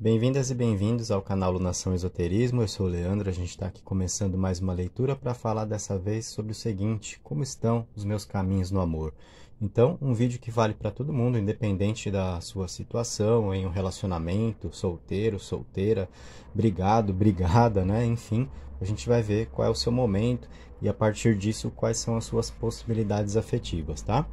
Bem-vindas e bem-vindos ao canal Lunação Esoterismo. Eu sou o Leandro, a gente está aqui começando mais uma leitura para falar dessa vez sobre o seguinte: como estão os meus caminhos no amor? Então, um vídeo que vale para todo mundo, independente da sua situação, em um relacionamento, solteiro, solteira, brigado, brigada, né? Enfim, a gente vai ver qual é o seu momento e a partir disso quais são as suas possibilidades afetivas, tá?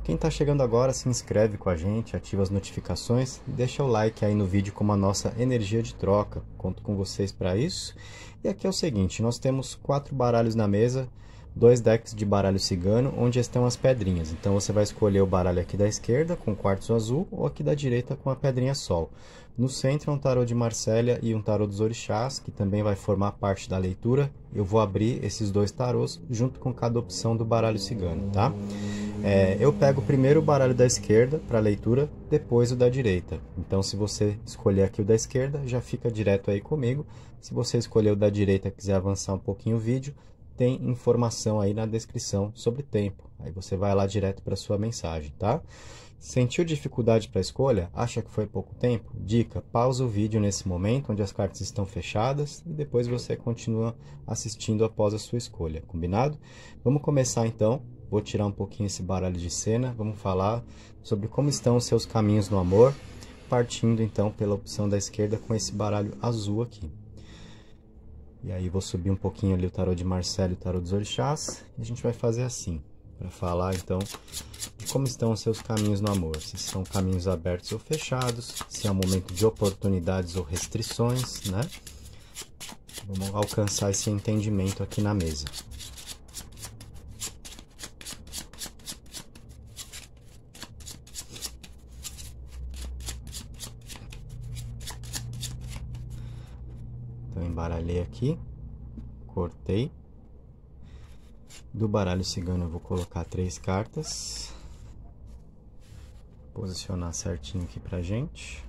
Quem está chegando agora, se inscreve com a gente, ativa as notificações e deixa o like aí no vídeo como a nossa energia de troca. Conto com vocês para isso. E aqui é o seguinte, nós temos 4 baralhos na mesa, 2 decks de baralho cigano, onde estão as pedrinhas. Então você vai escolher o baralho aqui da esquerda com quartzo azul ou aqui da direita com a pedrinha sol. No centro é um tarô de Marsella e um tarô dos orixás, que também vai formar parte da leitura. Eu vou abrir esses 2 tarôs junto com cada opção do baralho cigano, tá? Eu pego primeiro o baralho da esquerda para leitura, depois o da direita. Então, se você escolher aqui o da esquerda, já fica direto aí comigo. Se você escolher o da direita e quiser avançar um pouquinho o vídeo, tem informação aí na descrição sobre tempo. Aí você vai lá direto para sua mensagem, tá? Sentiu dificuldade para a escolha? Acha que foi pouco tempo? Dica: pausa o vídeo nesse momento onde as cartas estão fechadas e depois você continua assistindo após a sua escolha, combinado? Vamos começar então. Vou tirar um pouquinho esse baralho de cena, vamos falar sobre como estão os seus caminhos no amor, partindo então pela opção da esquerda com esse baralho azul aqui. E aí vou subir um pouquinho ali o tarô de Marsella e o tarô dos orixás, e a gente vai fazer assim, para falar então de como estão os seus caminhos no amor, se são caminhos abertos ou fechados, se é um momento de oportunidades ou restrições, né? Vamos alcançar esse entendimento aqui na mesa. Então, embaralhei aqui, cortei. Do baralho cigano eu vou colocar 3 cartas. Posicionar certinho aqui pra gente.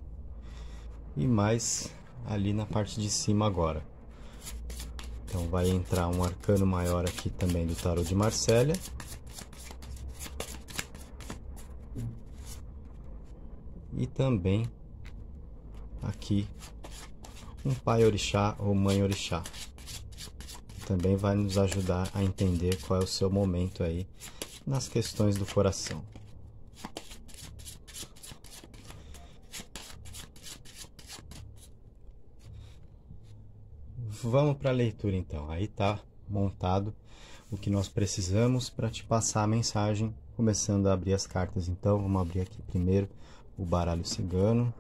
E mais ali na parte de cima agora. Então vai entrar um arcano maior aqui também do tarô de Marsella. E também aqui um pai orixá ou mãe orixá. Também vai nos ajudar a entender qual é o seu momento aí nas questões do coração. Vamos para a leitura então. Aí tá montado o que nós precisamos para te passar a mensagem, começando a abrir as cartas. Então vamos abrir aqui primeiro o baralho cigano.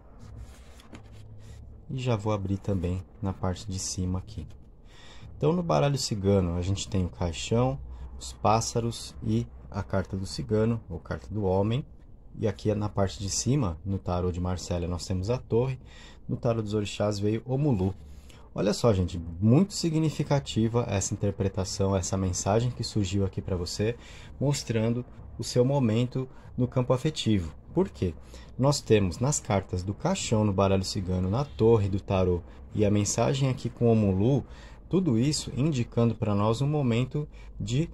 E já vou abrir também na parte de cima aqui. Então, no baralho cigano, a gente tem o caixão, os pássaros e a carta do cigano, ou carta do homem. E aqui na parte de cima, no tarô de Marsella, nós temos a torre. No tarô dos orixás veio o Mulu. Olha só, gente, muito significativa essa interpretação, essa mensagem que surgiu aqui para você, mostrando o seu momento no campo afetivo. Por quê? Nós temos nas cartas do caixão no baralho cigano, na torre do tarô e a mensagem aqui com o Mulu, tudo isso indicando para nós um momento de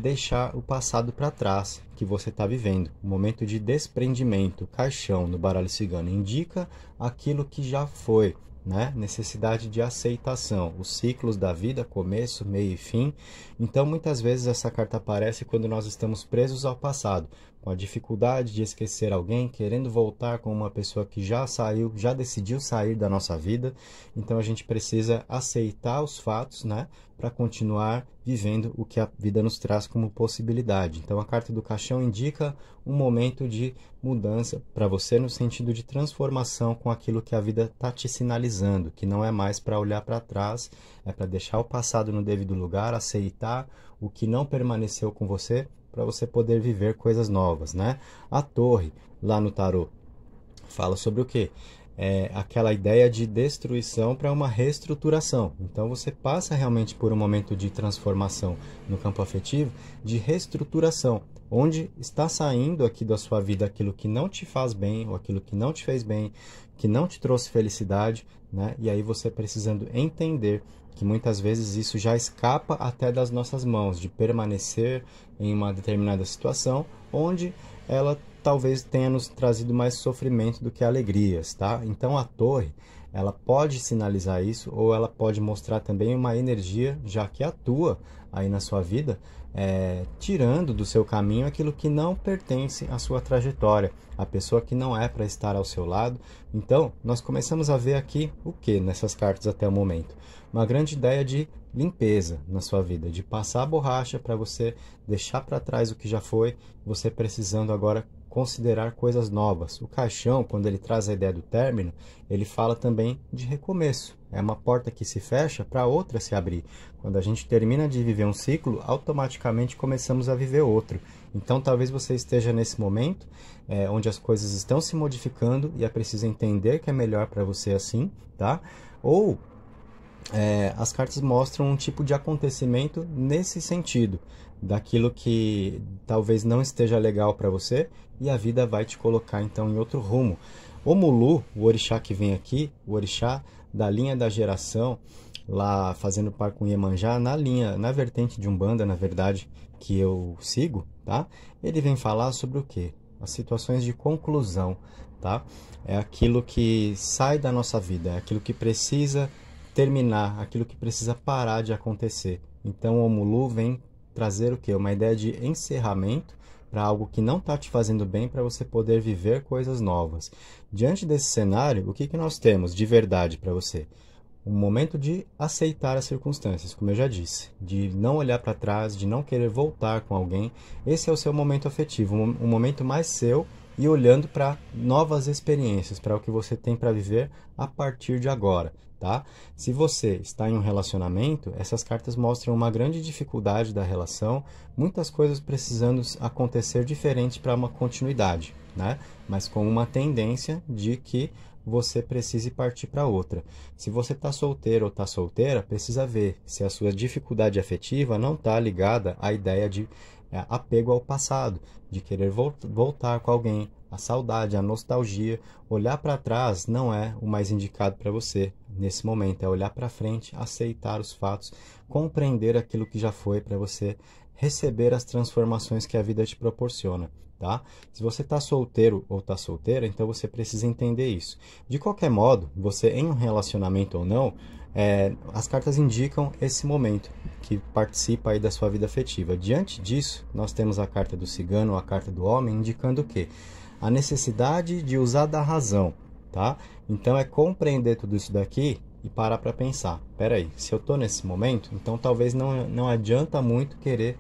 deixar o passado para trás que você está vivendo. Um momento de desprendimento. Caixão no baralho cigano indica aquilo que já foi, né? Necessidade de aceitação, os ciclos da vida, começo, meio e fim. Então muitas vezes essa carta aparece quando nós estamos presos ao passado, com a dificuldade de esquecer alguém, querendo voltar com uma pessoa que já saiu, já decidiu sair da nossa vida. Então a gente precisa aceitar os fatos, né, para continuar vivendo o que a vida nos traz como possibilidade. Então a carta do caixão indica um momento de mudança para você no sentido de transformação com aquilo que a vida está te sinalizando, que não é mais para olhar para trás, é para deixar o passado no devido lugar, aceitar o que não permaneceu com você, para você poder viver coisas novas, né? A torre, lá no tarô, fala sobre o quê? Aquela ideia de destruição para uma reestruturação. Então você passa realmente por um momento de transformação no campo afetivo, de reestruturação, onde está saindo aqui da sua vida aquilo que não te faz bem, ou aquilo que não te fez bem, que não te trouxe felicidade, né? E aí você precisando entender que muitas vezes isso já escapa até das nossas mãos, de permanecer em uma determinada situação, onde ela talvez tenha nos trazido mais sofrimento do que alegrias, tá? Então a torre ela pode sinalizar isso, ou ela pode mostrar também uma energia, já que atua aí na sua vida, tirando do seu caminho aquilo que não pertence à sua trajetória, a pessoa que não é para estar ao seu lado. Então, nós começamos a ver aqui o que nessas cartas até o momento? Uma grande ideia de limpeza na sua vida, de passar a borracha para você deixar para trás o que já foi, você precisando agora considerar coisas novas. O caixão, quando ele traz a ideia do término, ele fala também de recomeço. É uma porta que se fecha para outra se abrir. Quando a gente termina de viver um ciclo, automaticamente começamos a viver outro. Então, talvez você esteja nesse momento onde as coisas estão se modificando e é preciso entender que é melhor para você assim, tá? Ou as cartas mostram um tipo de acontecimento nesse sentido, daquilo que talvez não esteja legal para você e a vida vai te colocar então em outro rumo. O Mulu, o orixá que vem aqui, o orixá da linha da geração, lá fazendo par com Iemanjá, na vertente de Umbanda, na verdade, que eu sigo, tá? Ele vem falar sobre o quê? As situações de conclusão, tá? É aquilo que sai da nossa vida, é aquilo que precisa terminar, aquilo que precisa parar de acontecer. Então o Mulu vem trazer o quê? Uma ideia de encerramento para algo que não está te fazendo bem, para você poder viver coisas novas. Diante desse cenário, o que nós temos de verdade para você? Um momento de aceitar as circunstâncias, como eu já disse, de não olhar para trás, de não querer voltar com alguém. Esse é o seu momento afetivo, um momento mais seu, e olhando para novas experiências, para o que você tem para viver a partir de agora, tá? Se você está em um relacionamento, essas cartas mostram uma grande dificuldade da relação, muitas coisas precisando acontecer diferente para uma continuidade, né? Mas com uma tendência de que você precise partir para outra. Se você está solteiro ou está solteira, precisa ver se a sua dificuldade afetiva não está ligada à ideia de apego ao passado, de querer voltar com alguém. A saudade, a nostalgia, olhar para trás não é o mais indicado para você nesse momento, é olhar para frente, aceitar os fatos, compreender aquilo que já foi, para você receber as transformações que a vida te proporciona. Tá? Se você está solteiro ou está solteira, então você precisa entender isso. De qualquer modo, você em um relacionamento ou não, as cartas indicam esse momento que participa aí da sua vida afetiva. Diante disso, nós temos a carta do cigano, a carta do homem, indicando o quê? A necessidade de usar da razão, tá? Então é compreender tudo isso daqui e parar para pensar. Peraí, se eu estou nesse momento, então talvez não adianta muito querer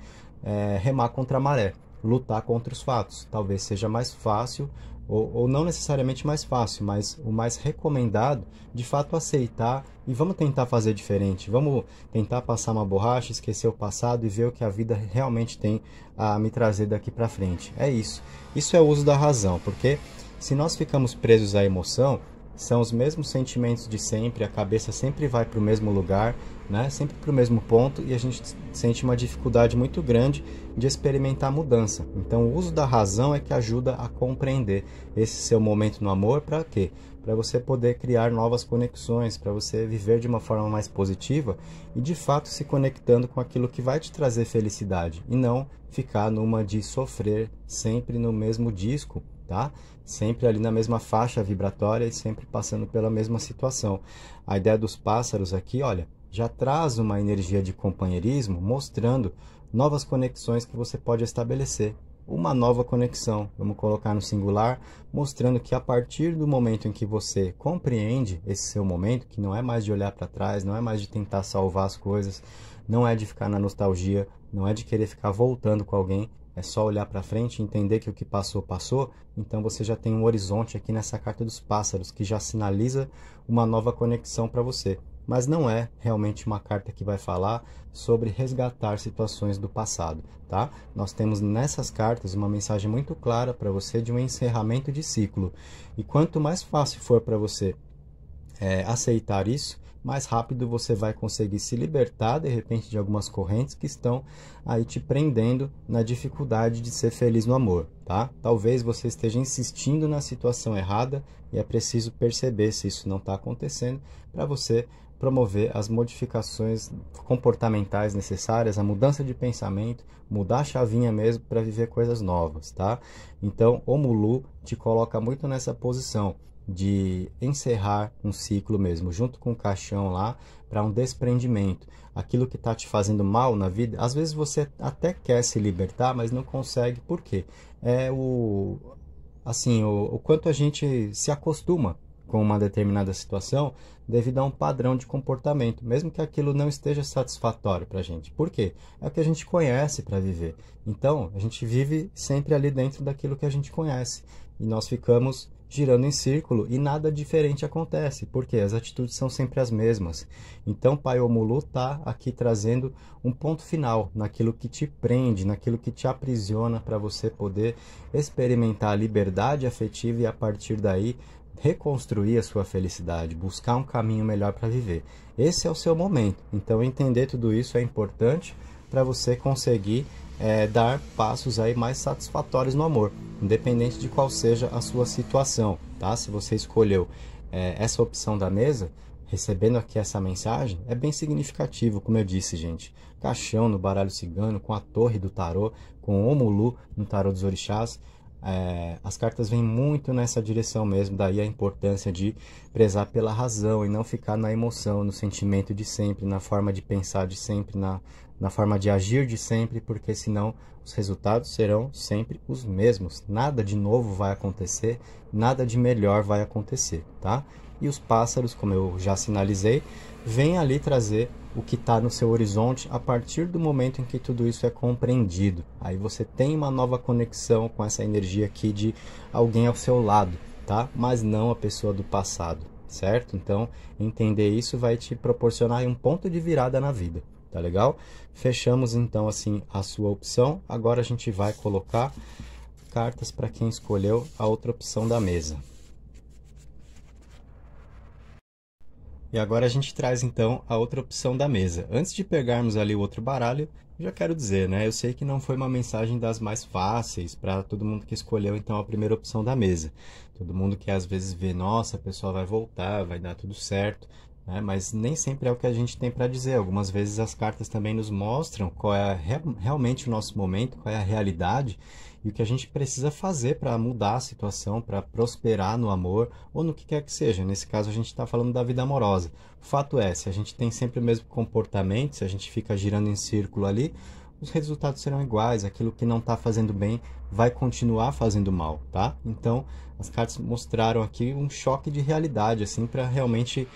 remar contra a maré, lutar contra os fatos. Talvez seja mais fácil, ou não necessariamente mais fácil, mas o mais recomendado, de fato, aceitar e vamos tentar fazer diferente. Vamos tentar passar uma borracha, esquecer o passado e ver o que a vida realmente tem a me trazer daqui para frente. É isso. Isso é o uso da razão, porque se nós ficamos presos à emoção, são os mesmos sentimentos de sempre, a cabeça sempre vai para o mesmo lugar, né? Sempre para o mesmo ponto, e a gente sente uma dificuldade muito grande de experimentar mudança. Então o uso da razão é que ajuda a compreender esse seu momento no amor. Para quê? Para você poder criar novas conexões, para você viver de uma forma mais positiva e de fato se conectando com aquilo que vai te trazer felicidade, e não ficar numa de sofrer sempre no mesmo disco, tá? Sempre ali na mesma faixa vibratória e sempre passando pela mesma situação. A ideia dos pássaros aqui, olha, já traz uma energia de companheirismo, mostrando novas conexões que você pode estabelecer. Uma nova conexão, vamos colocar no singular, mostrando que a partir do momento em que você compreende esse seu momento, que não é mais de olhar para trás, não é mais de tentar salvar as coisas, não é de ficar na nostalgia, não é de querer ficar voltando com alguém, é só olhar para frente e entender que o que passou, passou. Então você já tem um horizonte aqui nessa carta dos pássaros, que já sinaliza uma nova conexão para você. Mas não é realmente uma carta que vai falar sobre resgatar situações do passado, tá? Nós temos nessas cartas uma mensagem muito clara para você de um encerramento de ciclo. E quanto mais fácil for para você aceitar isso, mais rápido você vai conseguir se libertar, de repente, de algumas correntes que estão aí te prendendo na dificuldade de ser feliz no amor, tá? Talvez você esteja insistindo na situação errada e é preciso perceber se isso não está acontecendo para você promover as modificações comportamentais necessárias, a mudança de pensamento, mudar a chavinha mesmo para viver coisas novas, tá? Então, o Mulu te coloca muito nessa posição de encerrar um ciclo mesmo, junto com o caixão lá, para um desprendimento. Aquilo que está te fazendo mal na vida, às vezes você até quer se libertar, mas não consegue. Por quê? É o quanto a gente se acostuma com uma determinada situação devido a um padrão de comportamento, mesmo que aquilo não esteja satisfatório para a gente. Por quê? É o que a gente conhece para viver. Então, a gente vive sempre ali dentro daquilo que a gente conhece. E nós ficamos girando em círculo e nada diferente acontece, porque as atitudes são sempre as mesmas. Então, Pai Omulu está aqui trazendo um ponto final naquilo que te prende, naquilo que te aprisiona, para você poder experimentar a liberdade afetiva e, a partir daí, reconstruir a sua felicidade, buscar um caminho melhor para viver. Esse é o seu momento. Então, entender tudo isso é importante para você conseguir dar passos aí mais satisfatórios no amor, independente de qual seja a sua situação, tá? Se você escolheu essa opção da mesa, recebendo aqui essa mensagem, é bem significativo, como eu disse, gente. Caixão no baralho cigano, com a torre do tarô, com o Omulu no tarô dos orixás, as cartas vêm muito nessa direção mesmo, daí a importância de prezar pela razão e não ficar na emoção, no sentimento de sempre, na forma de pensar de sempre, na forma de agir de sempre, porque senão os resultados serão sempre os mesmos. Nada de novo vai acontecer, nada de melhor vai acontecer, tá? E os pássaros, como eu já sinalizei, vêm ali trazer o que está no seu horizonte a partir do momento em que tudo isso é compreendido. Aí você tem uma nova conexão com essa energia aqui de alguém ao seu lado, tá? Mas não a pessoa do passado, certo? Então, entender isso vai te proporcionar um ponto de virada na vida, tá legal? Fechamos então assim a sua opção. Agora a gente vai colocar cartas para quem escolheu a outra opção da mesa. E agora a gente traz então a outra opção da mesa. Antes de pegarmos ali o outro baralho, já quero dizer, né? Eu sei que não foi uma mensagem das mais fáceis para todo mundo que escolheu então a primeira opção da mesa. Todo mundo que às vezes vê, nossa, a pessoa vai voltar, vai dar tudo certo, né? Mas nem sempre é o que a gente tem para dizer. Algumas vezes as cartas também nos mostram qual é realmente o nosso momento, qual é a realidade e o que a gente precisa fazer para mudar a situação, para prosperar no amor ou no que quer que seja. Nesse caso a gente está falando da vida amorosa. O fato é, se a gente tem sempre o mesmo comportamento, se a gente fica girando em círculo ali, os resultados serão iguais. Aquilo que não está fazendo bem vai continuar fazendo mal, tá? Então, as cartas mostraram aqui um choque de realidade, assim, para realmente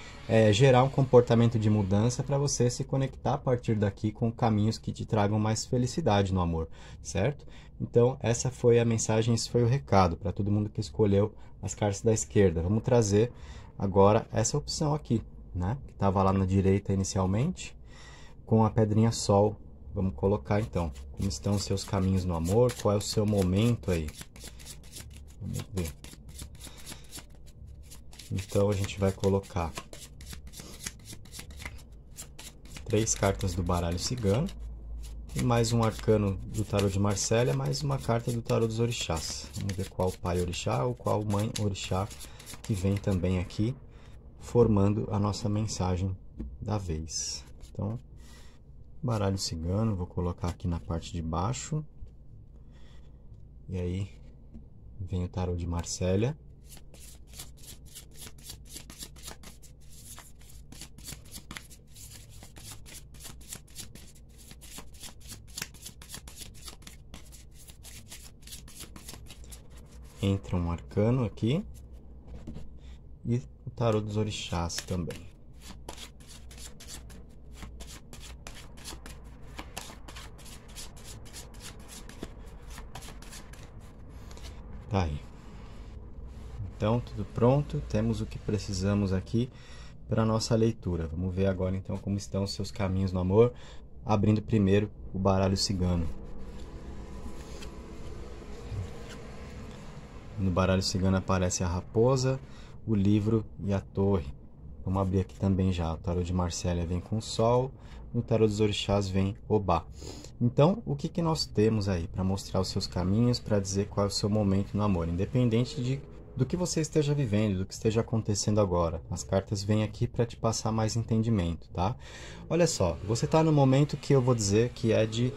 gerar um comportamento de mudança para você se conectar a partir daqui com caminhos que te tragam mais felicidade no amor, certo? Então, essa foi a mensagem, esse foi o recado para todo mundo que escolheu as cartas da esquerda. Vamos trazer agora essa opção aqui, né? Que estava lá na direita inicialmente, com a pedrinha Sol. Vamos colocar então, como estão os seus caminhos no amor, qual é o seu momento aí. Vamos ver. Então, a gente vai colocar 3 cartas do baralho cigano. E mais um arcano do tarô de Marsella, mais uma carta do tarô dos orixás. Vamos ver qual pai orixá ou qual mãe orixá que vem também aqui, formando a nossa mensagem da vez. Então, baralho cigano, vou colocar aqui na parte de baixo. E aí, vem o tarô de Marsella. Entra um arcano aqui e o tarô dos orixás também. Tá aí. Então, tudo pronto. Temos o que precisamos aqui para a nossa leitura. Vamos ver agora então como estão os seus caminhos no amor, abrindo primeiro o baralho cigano. No baralho cigano aparece a raposa, o livro e a torre. Vamos abrir aqui também já. O tarô de Marsella vem com o sol, no tarô dos orixás vem Obá. Então, o que nós temos aí para mostrar os seus caminhos, para dizer qual é o seu momento no amor, independente do que você esteja vivendo, do que esteja acontecendo agora. As cartas vêm aqui para te passar mais entendimento, tá? Olha só, você está no momento que eu vou dizer que é de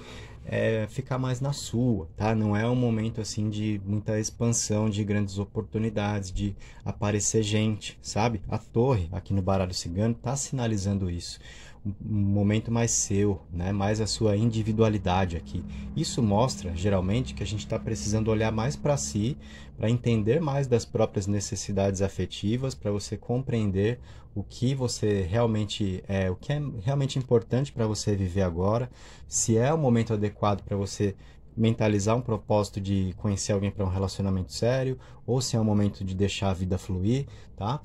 ficar mais na sua, tá? Não é um momento assim de muita expansão, de grandes oportunidades, de aparecer gente, sabe? A torre aqui no baralho cigano está sinalizando isso. Um momento mais seu, né? Mais a sua individualidade aqui. Isso mostra, geralmente, que a gente está precisando olhar mais para si, para entender mais das próprias necessidades afetivas, para você compreender o que você realmente o que é realmente importante para você viver agora, se é o momento adequado para você mentalizar um propósito de conhecer alguém para um relacionamento sério, ou se é o momento de deixar a vida fluir, tá?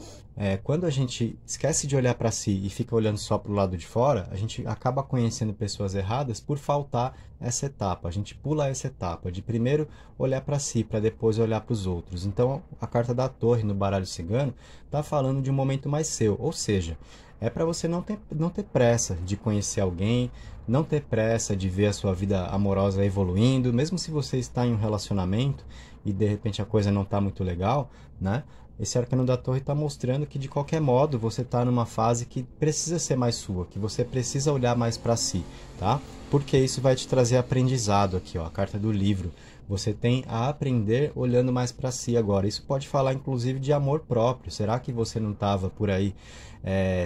Quando a gente esquece de olhar para si e fica olhando só para o lado de fora, a gente acaba conhecendo pessoas erradas por faltar essa etapa. A gente pula essa etapa de primeiro olhar para si, para depois olhar para os outros. Então, a carta da torre no baralho cigano está falando de um momento mais seu, ou seja, é para você não ter pressa de conhecer alguém, não ter pressa de ver a sua vida amorosa evoluindo, mesmo se você está em um relacionamento e de repente a coisa não está muito legal, né? Esse arcano da torre está mostrando que de qualquer modo você está numa fase que precisa ser mais sua, que você precisa olhar mais para si, tá? Porque isso vai te trazer aprendizado aqui, ó, a carta do livro. Você tem a aprender olhando mais para si agora. Isso pode falar inclusive de amor próprio. Será que você não estava por aí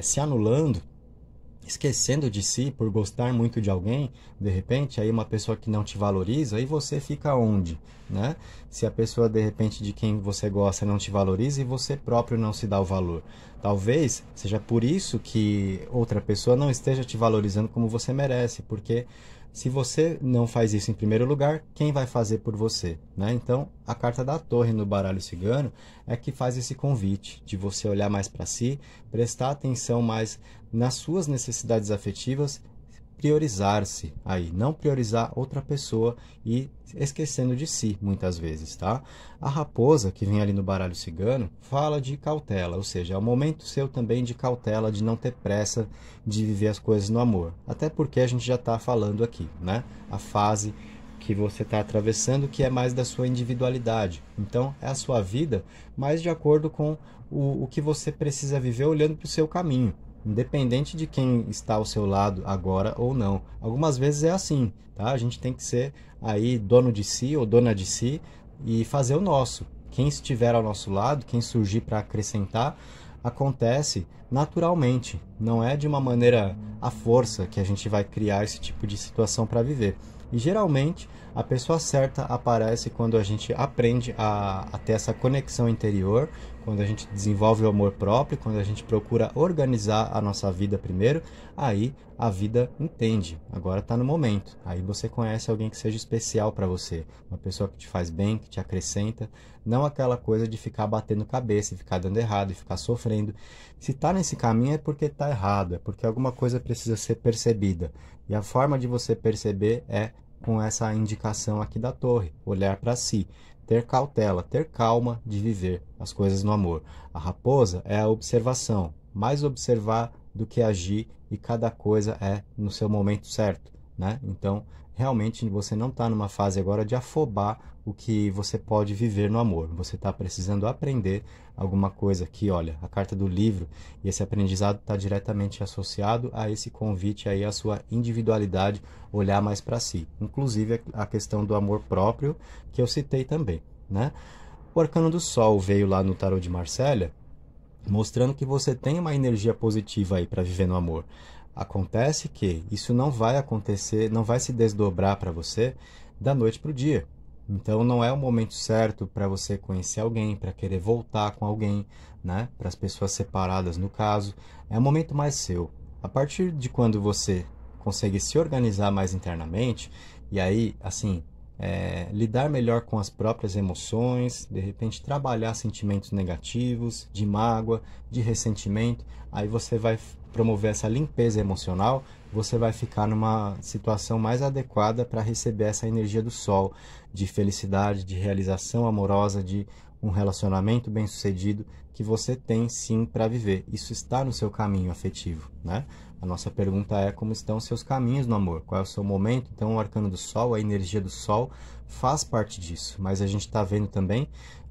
se anulando, esquecendo de si por gostar muito de alguém? De repente, aí uma pessoa que não te valoriza, e você fica onde, né? Se a pessoa, de repente, de quem você gosta não te valoriza e você próprio não se dá o valor. Talvez seja por isso que outra pessoa não esteja te valorizando como você merece, porque se você não faz isso em primeiro lugar, quem vai fazer por você, né? Então, a carta da torre no baralho cigano é que faz esse convite de você olhar mais para si, prestar atenção mais nas suas necessidades afetivas, priorizar-se aí, não priorizar outra pessoa e esquecendo de si, muitas vezes, tá? A raposa, que vem ali no baralho cigano, fala de cautela, ou seja, é o momento seu também de cautela, de não ter pressa de viver as coisas no amor. Até porque a gente já está falando aqui, né? A fase que você está atravessando, que é mais da sua individualidade. Então, é a sua vida, mais de acordo com o que você precisa viver olhando para o seu caminho, independente de quem está ao seu lado agora ou não. Algumas vezes é assim, tá? A gente tem que ser aí dono de si ou dona de si e fazer o nosso. Quem estiver ao nosso lado, quem surgir para acrescentar, acontece naturalmente. Não é de uma maneira à força que a gente vai criar esse tipo de situação para viver. E geralmente a pessoa certa aparece quando a gente aprende a ter essa conexão interior, quando a gente desenvolve o amor próprio, quando a gente procura organizar a nossa vida primeiro, aí a vida entende, agora está no momento. Aí você conhece alguém que seja especial para você, uma pessoa que te faz bem, que te acrescenta, não aquela coisa de ficar batendo cabeça, ficar dando errado, e ficar sofrendo. Se está nesse caminho é porque está errado, é porque alguma coisa precisa ser percebida. E a forma de você perceber é com essa indicação aqui da torre, olhar para si, ter cautela, ter calma de viver as coisas no amor. A raposa é a observação, mais observar do que agir, e cada coisa é no seu momento certo, né? Então, realmente você não está numa fase agora de afobar o que você pode viver no amor. Você está precisando aprender alguma coisa aqui, olha, a carta do livro, e esse aprendizado está diretamente associado a esse convite aí, a sua individualidade, olhar mais para si. Inclusive a questão do amor próprio, que eu citei também, né? O arcano do sol veio lá no tarô de Marsella, mostrando que você tem uma energia positiva aí para viver no amor. Acontece que isso não vai acontecer, não vai se desdobrar para você da noite para o dia. Então não é o momento certo para você conhecer alguém, para querer voltar com alguém, né? Para as pessoas separadas no caso. É um momento mais seu. A partir de quando você consegue se organizar mais internamente, e aí, assim, lidar melhor com as próprias emoções, de repente trabalhar sentimentos negativos, de mágoa, de ressentimento, aí você vai promover essa limpeza emocional, você vai ficar numa situação mais adequada para receber essa energia do sol, de felicidade, de realização amorosa, de um relacionamento bem-sucedido que você tem sim para viver. Isso está no seu caminho afetivo, né? A nossa pergunta é como estão os seus caminhos no amor, qual é o seu momento. Então o arcano do sol, a energia do sol faz parte disso, mas a gente está vendo também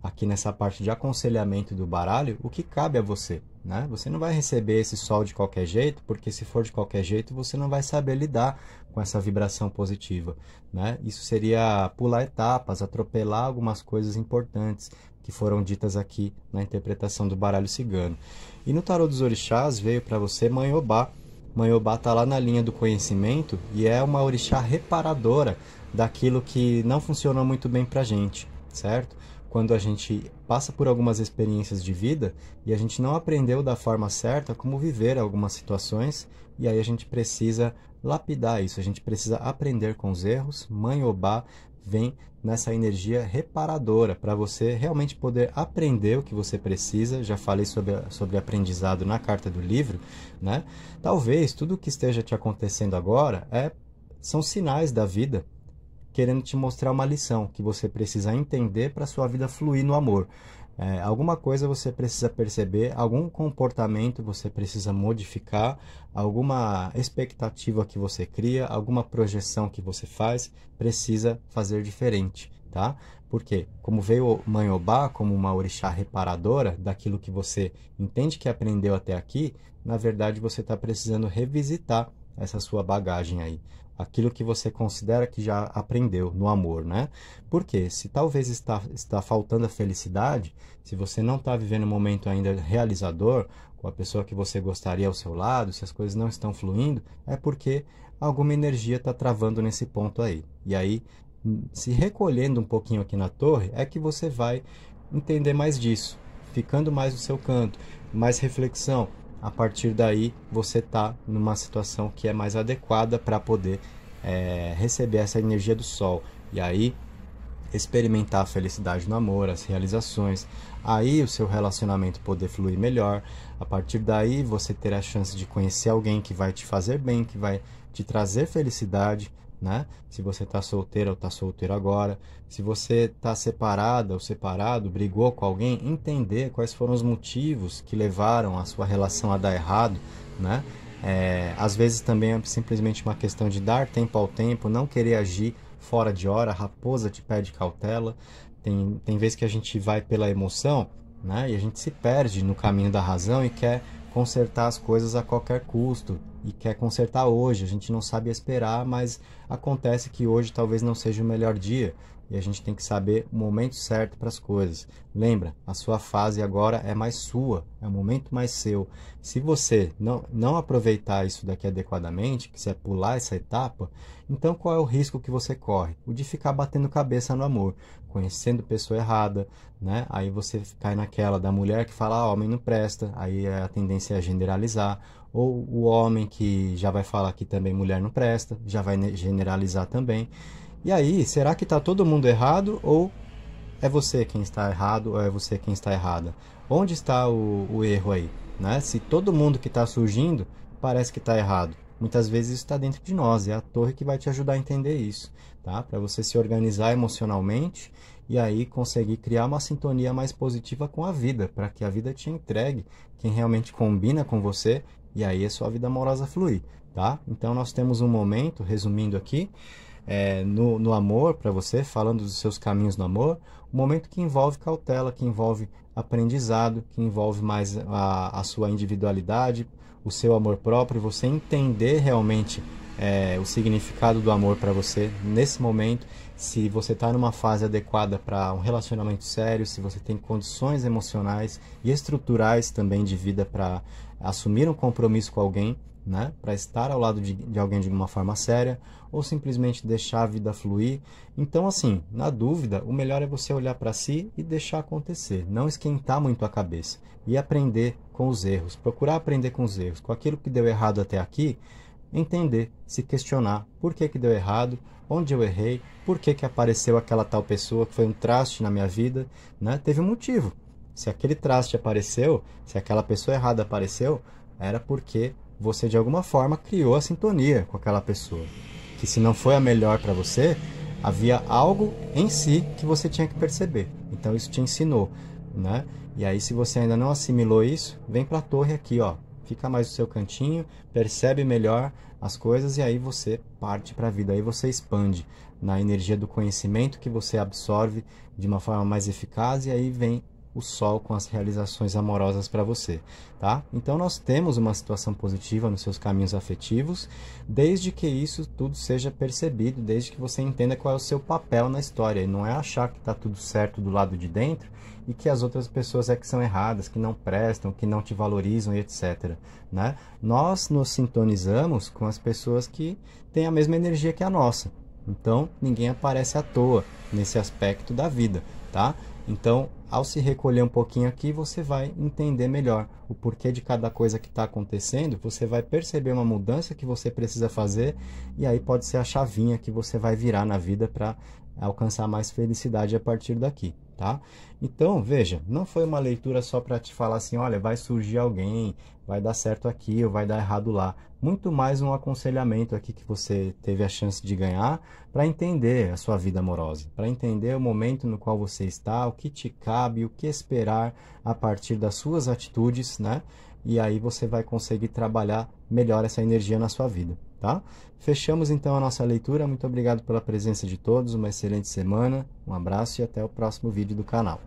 aqui nessa parte de aconselhamento do baralho, o que cabe a você, né? Você não vai receber esse sol de qualquer jeito, porque se for de qualquer jeito, você não vai saber lidar com essa vibração positiva, né? Isso seria pular etapas, atropelar algumas coisas importantes que foram ditas aqui na interpretação do baralho cigano. E no tarô dos orixás veio para você Mãe Obá. Mãe Obá está lá na linha do conhecimento e é uma orixá reparadora daquilo que não funcionou muito bem para a gente, certo? Quando a gente passa por algumas experiências de vida e a gente não aprendeu da forma certa como viver algumas situações, e aí a gente precisa lapidar isso, a gente precisa aprender com os erros. Mãe Obá vem nessa energia reparadora para você realmente poder aprender o que você precisa. Já falei sobre aprendizado na carta do livro, né? Talvez tudo o que esteja te acontecendo agora são sinais da vida querendo te mostrar uma lição que você precisa entender para sua vida fluir no amor. Alguma coisa você precisa perceber, algum comportamento você precisa modificar, alguma expectativa que você cria, alguma projeção que você faz, precisa fazer diferente, tá? Porque, como veio Mãe Obá como uma orixá reparadora daquilo que você entende que aprendeu até aqui, na verdade você está precisando revisitar essa sua bagagem aí. Aquilo que você considera que já aprendeu no amor, né? Porque se talvez está faltando a felicidade, se você não está vivendo um momento ainda realizador, com a pessoa que você gostaria ao seu lado, se as coisas não estão fluindo, é porque alguma energia está travando nesse ponto aí. E aí, se recolhendo um pouquinho aqui na torre, é que você vai entender mais disso, ficando mais no seu canto, mais reflexão. A partir daí, você está numa situação que é mais adequada para poder receber essa energia do sol. E aí, experimentar a felicidade no amor, as realizações. Aí, o seu relacionamento poder fluir melhor. A partir daí, você ter a chance de conhecer alguém que vai te fazer bem, que vai te trazer felicidade, né? Se você está solteira ou está solteiro agora, se você está separada ou separado, brigou com alguém, entender quais foram os motivos que levaram a sua relação a dar errado, né? Às vezes também é simplesmente uma questão de dar tempo ao tempo, não querer agir fora de hora. A raposa te pede cautela. Tem vezes que a gente vai pela emoção, né? E a gente se perde no caminho da razão e quer consertar as coisas a qualquer custo, e quer consertar hoje. A gente não sabe esperar, mas acontece que hoje talvez não seja o melhor dia, e a gente tem que saber o momento certo para as coisas. Lembra, a sua fase agora é mais sua, é um momento mais seu. Se você não aproveitar isso daqui adequadamente, quiser pular essa etapa, então qual é o risco que você corre? O de ficar batendo cabeça no amor, conhecendo pessoa errada, né? Aí você cai naquela da mulher que fala, homem não presta, aí a tendência é generalizar, ou o homem que já vai falar que também mulher não presta, já vai generalizar também. E aí, será que está todo mundo errado, ou é você quem está errado, ou é você quem está errada? Onde está o erro aí, né? Se todo mundo que está surgindo parece que está errado, muitas vezes isso está dentro de nós, é a torre que vai te ajudar a entender isso, tá? Para você se organizar emocionalmente e aí conseguir criar uma sintonia mais positiva com a vida, para que a vida te entregue quem realmente combina com você, e aí a sua vida amorosa fluir, tá? Então nós temos um momento, resumindo aqui, no amor para você, falando dos seus caminhos no amor, um momento que envolve cautela, que envolve aprendizado, que envolve mais a sua individualidade, o seu amor próprio, você entender realmente o significado do amor para você nesse momento, se você está numa fase adequada para um relacionamento sério, se você tem condições emocionais e estruturais também de vida para assumir um compromisso com alguém, né? Para estar ao lado de alguém de uma forma séria, ou simplesmente deixar a vida fluir. Então, assim, na dúvida, o melhor é você olhar para si e deixar acontecer, não esquentar muito a cabeça e aprender com os erros, procurar aprender com os erros, com aquilo que deu errado até aqui, entender, se questionar por que deu errado, onde eu errei, por que apareceu aquela tal pessoa que foi um traste na minha vida, né? Teve um motivo. Se aquele traste apareceu, se aquela pessoa errada apareceu, era porque você de alguma forma criou a sintonia com aquela pessoa. Que se não foi a melhor para você, havia algo em si que você tinha que perceber. Então isso te ensinou, né? E aí, se você ainda não assimilou isso, vem para a torre aqui, ó, fica mais no seu cantinho, percebe melhor as coisas e aí você parte para a vida, aí você expande na energia do conhecimento que você absorve de uma forma mais eficaz e aí vem o sol com as realizações amorosas para você, tá? Então nós temos uma situação positiva nos seus caminhos afetivos, desde que isso tudo seja percebido, desde que você entenda qual é o seu papel na história, e não é achar que está tudo certo do lado de dentro e que as outras pessoas é que são erradas, que não prestam, que não te valorizam e etc, né? Nós nos sintonizamos com as pessoas que têm a mesma energia que a nossa, então ninguém aparece à toa nesse aspecto da vida, tá? Então, ao se recolher um pouquinho aqui, você vai entender melhor o porquê de cada coisa que está acontecendo, você vai perceber uma mudança que você precisa fazer, e aí pode ser a chavinha que você vai virar na vida para alcançar mais felicidade a partir daqui, tá? Então, veja, não foi uma leitura só para te falar assim, olha, vai surgir alguém, vai dar certo aqui ou vai dar errado lá. Muito mais um aconselhamento aqui que você teve a chance de ganhar para entender a sua vida amorosa, para entender o momento no qual você está, o que te cabe, o que esperar a partir das suas atitudes, né? E aí você vai conseguir trabalhar melhor essa energia na sua vida, tá? Fechamos então a nossa leitura. Muito obrigado pela presença de todos, uma excelente semana, um abraço e até o próximo vídeo do canal.